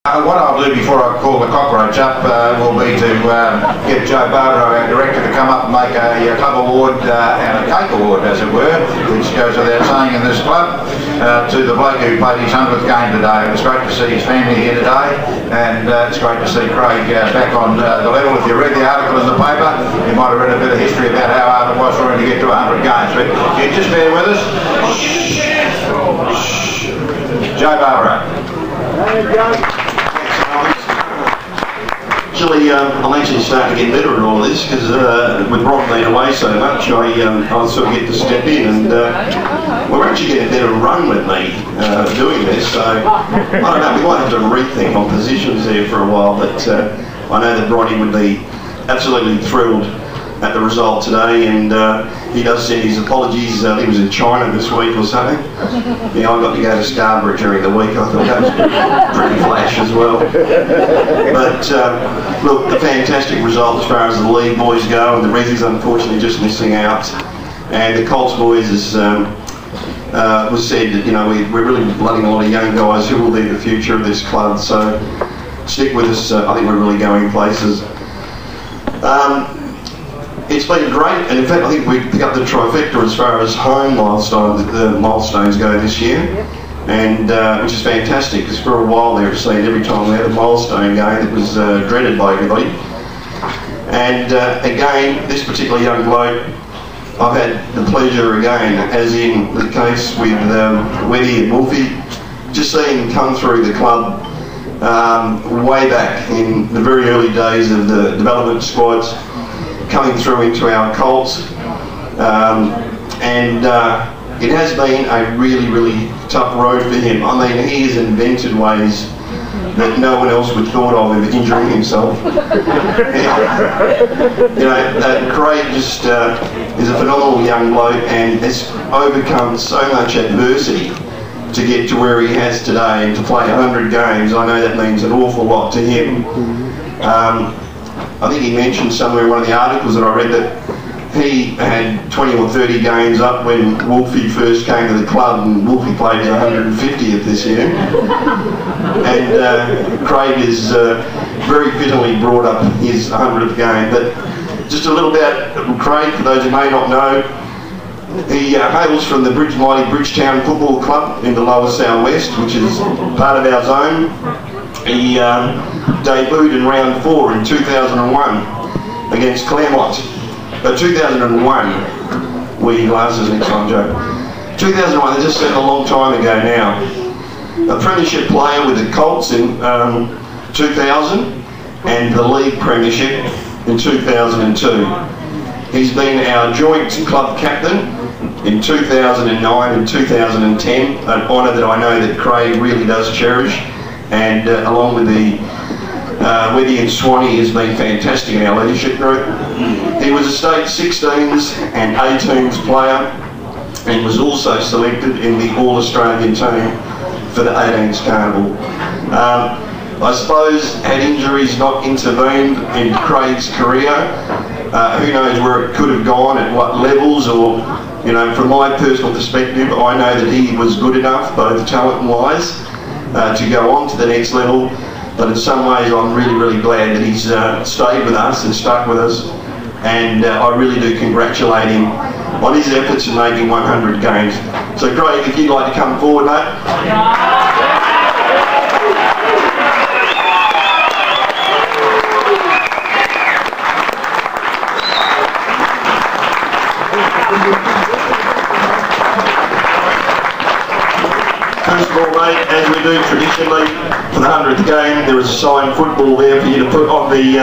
What I'll do before I call the cockroach up will be to get Joe Barbaro, our director, to come up and make a club award and a cake award, as it were, which goes without saying in this club, to the bloke who played his 100th game today. It was great to see his family here today, and it's great to see Craig back on the level. If you read the article in the paper, you might have read a bit of history about how hard it was for him to get to 100 games. But you just bear with us. Joe Barbaro. Hey, Joe. I'm actually starting to get better at all of this because with Rob being away so much, I sort of get to step in, and we're actually getting a better run with me doing this. So I don't know, we might have to rethink on positions there for a while, but I know that Bronny would be absolutely thrilled at the result today, and he does send his apologies. He was in China this week or something. Yeah, I got to go to Scarborough during the week. I thought that was pretty flash as well. But look, a fantastic result as far as the league boys go, and the Rezzies unfortunately just missing out. And the Colts boys, as was said, that we're really blooding a lot of young guys who will be the future of this club. So stick with us. I think we're really going places. It's been great, and in fact I think we picked up the trifecta as far as home milestones go this year, and which is fantastic, because for a while there it seemed every time we had a milestone game it was dreaded by everybody. And again, this particular young bloke, I've had the pleasure again, as in the case with Weddy and Wolfie, just seeing him come through the club way back in the very early days of the development squads, coming through into our Colts, and it has been a really, really tough road for him. I mean, he has invented ways that no one else would thought of injuring himself. Craig just is a phenomenal young bloke and has overcome so much adversity to get to where he has today, and to play 100 games. I know that means an awful lot to him. I think he mentioned somewhere in one of the articles that I read that he had 20 or 30 games up when Wolfie first came to the club, and Wolfie played his 150th this year. And Craig is very fittingly brought up his 100th game. But just a little about Craig, for those who may not know, he hails from the mighty Bridgetown Football Club in the lower southwest, which is part of our zone. He debuted in round 4 in 2001 against Claremont. But 2001, we glasses next time, Joe. 2001, that just seemed a long time ago now. A premiership player with the Colts in 2000, and the league premiership in 2002. He's been our joint club captain in 2009 and 2010, an honour that I know that Craig really does cherish, and along with the Weddy and Swanee has been fantastic in our leadership group. He was a state 16s and 18s player, and was also selected in the All-Australian team for the 18s Carnival. I suppose had injuries not intervened in Craig's career, who knows where it could have gone, at what levels, or from my personal perspective, I know that he was good enough, both talent-wise, to go on to the next level. But in some ways I'm really, really glad that he's stayed with us and stuck with us, and I really do congratulate him on his efforts in making 100 games. So Craig, if you'd like to come forward, mate. First of all, mate, as we do traditionally for the 100th game, there is a signed football there for you to put on the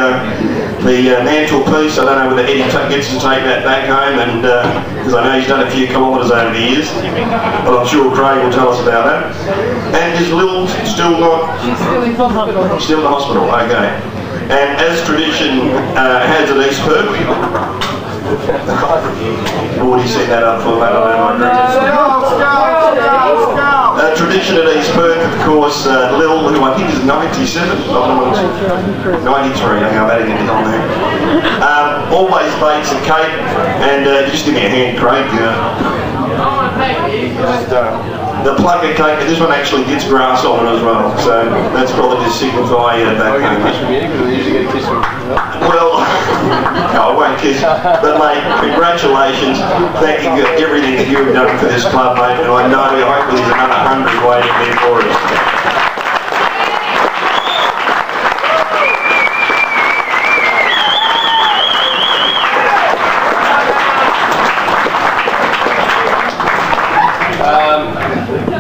mantelpiece. I don't know whether Eddie gets to take that back home, and because I know he's done a few kilometres over the years, but I'm sure Craig will tell us about that. And is Lil still not? She's still in hospital. Still in the hospital, okay. And as tradition has at East Perth, already set that up for that. Tradition at East Perth, of course, Lil, who I think is 97, 93, hang on, that didn't get on there. Always bakes a cake, and just give me a hand, Craig. the plugger cake, and this one actually gets grass on it as well, so that's probably to signify that. I get a kiss from you, because I usually get a kiss from you. Well, no, I won't kiss, but mate, congratulations. Thank you for everything that you've done for this club, mate, and I know hopefully there's another 100 waiting there for us.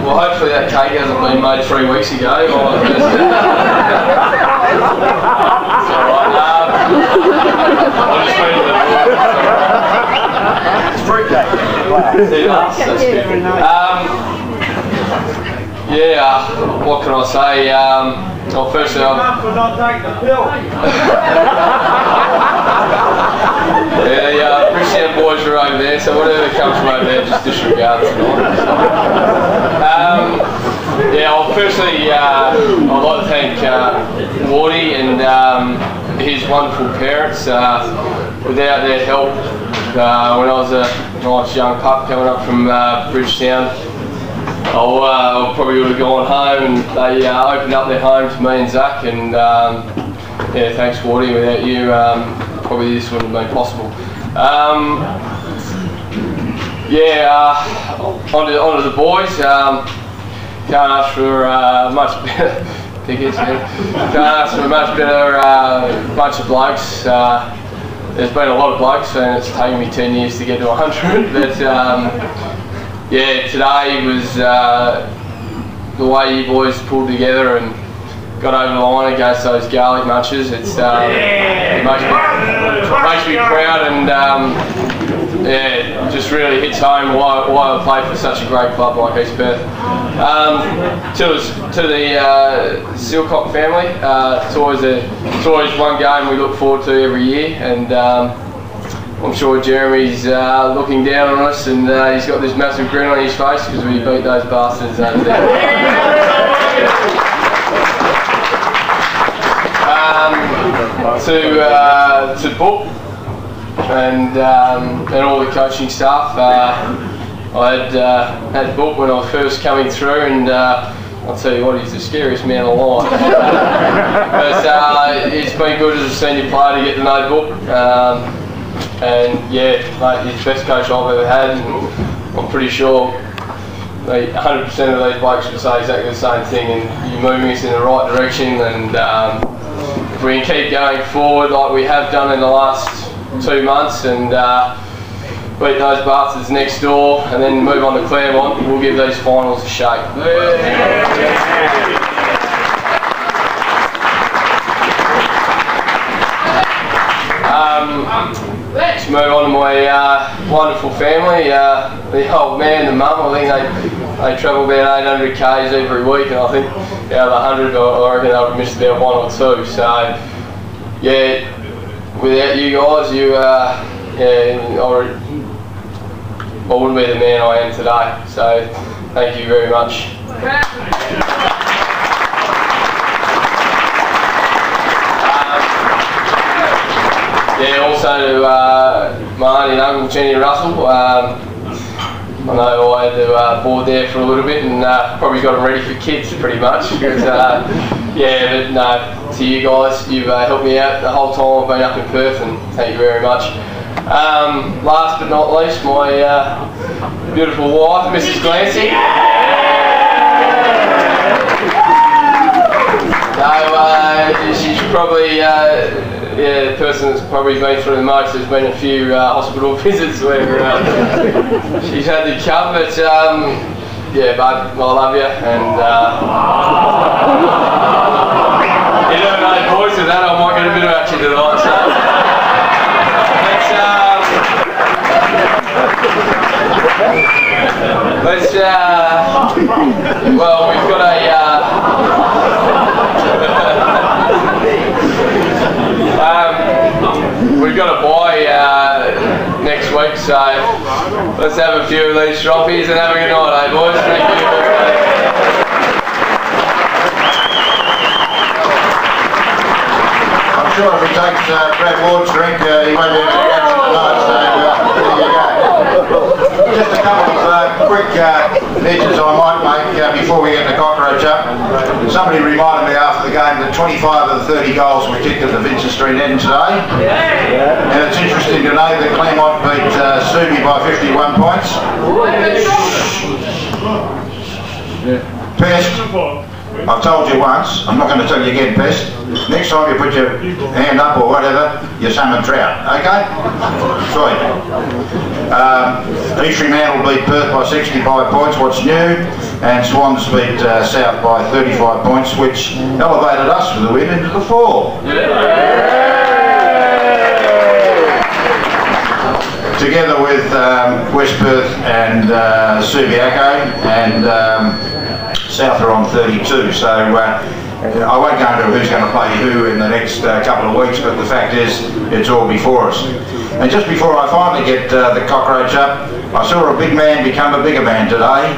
Well, hopefully that cake hasn't been made 3 weeks ago. It's alright. I'll just move it. It's fruit cake. Yeah, what can I say? Well, firstly, for not taking the pill. Yeah, the Bridgetown boys are over there, so whatever comes from over there, just disregard tonight. Yeah, well, firstly, I'd like to thank Wardy and his wonderful parents. Without their help, when I was a nice young pup coming up from Bridgetown, I probably would have gone home, and they opened up their home to me and Zach, and yeah, thanks Wardy, without you probably this wouldn't have been possible. Onto the boys, can't ask for much better tickets, can't ask for a much better bunch of blokes. There's been a lot of blokes, and it's taken me 10 years to get to 100, but yeah, today was the way you boys pulled together and got over the line against those garlic munchers. It makes me proud, and yeah, just really hits home why I play for such a great club like East Perth. To the Silcock family, it's always one game we look forward to every year, and I'm sure Jeremy's looking down on us, and he's got this massive grin on his face because we beat those bastards over there. To Book and all the coaching staff. I had Book when I was first coming through, and I'll tell you what, he's the scariest man alive. But it's been good as a senior player to get to know Book. And yeah, mate, he's the best coach I've ever had, and I'm pretty sure 100% of these blokes would say exactly the same thing, and you're moving us in the right direction, and if we can keep going forward like we have done in the last 2 months, and beat those bastards next door and then move on to Claremont, we'll give these finals a shake. Let's move on to my wonderful family. The old man, the mum, I think they travel about 800 k's every week, and I think out of the 100, I reckon they've missed about 1 or 2. So yeah, without you guys, I wouldn't be the man I am today. So thank you very much. Yeah, also to my auntie and uncle Jenny and Russell. I know I had to board there for a little bit, and probably got them ready for kids pretty much. But, yeah, but no, to you guys, you've helped me out the whole time I've been up in Perth, and thank you very much. Last but not least, my beautiful wife, Mrs. Glancy. So she's probably the person that's probably been through the most. There's been a few hospital visits where she's had to come, but yeah, bud, I love you, and you never know, boys, with that I might get a bit of action tonight. So let's well, we've got a we've got a buy next week, so let's have a few of these trophies and have a good night, eh, boys? Thank you very much. I'm sure if he takes Brad Ward's drink, he won't be able to get it tonight, so there you go. Just a couple of quick mentions I might make before we get the cockroach up. Somebody reminded me after the game that 25 of the 30 goals were kicked at the Vincent Street end today. And it's interesting to know that Claremont beat Subi by 51 points. Pest, I've told you once, I'm not going to tell you again, Pest. Next time you put your hand up or whatever, you summon trout, okay? Sweet. Fremantle beat Perth by 65 points, what's new, and Swans beat South by 35 points, which elevated us for the win into the fall. Together with West Perth and Subiaco, and South are on 32, so I won't go into who's going to play who in the next couple of weeks, but the fact is it's all before us. And just before I finally get the cockroach up, I saw a big man become a bigger man today.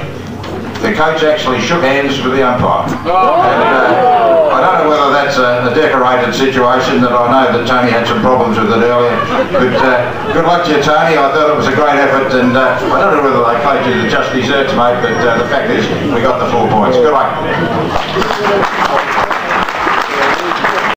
The coach actually shook hands with the umpire. And, I don't know whether that's a decorated situation, that I know that Tony had some problems with it earlier. But good luck to you, Tony. I thought it was a great effort, and I don't know whether they played you the just desserts, mate, but the fact is we got the 4 points. Good luck.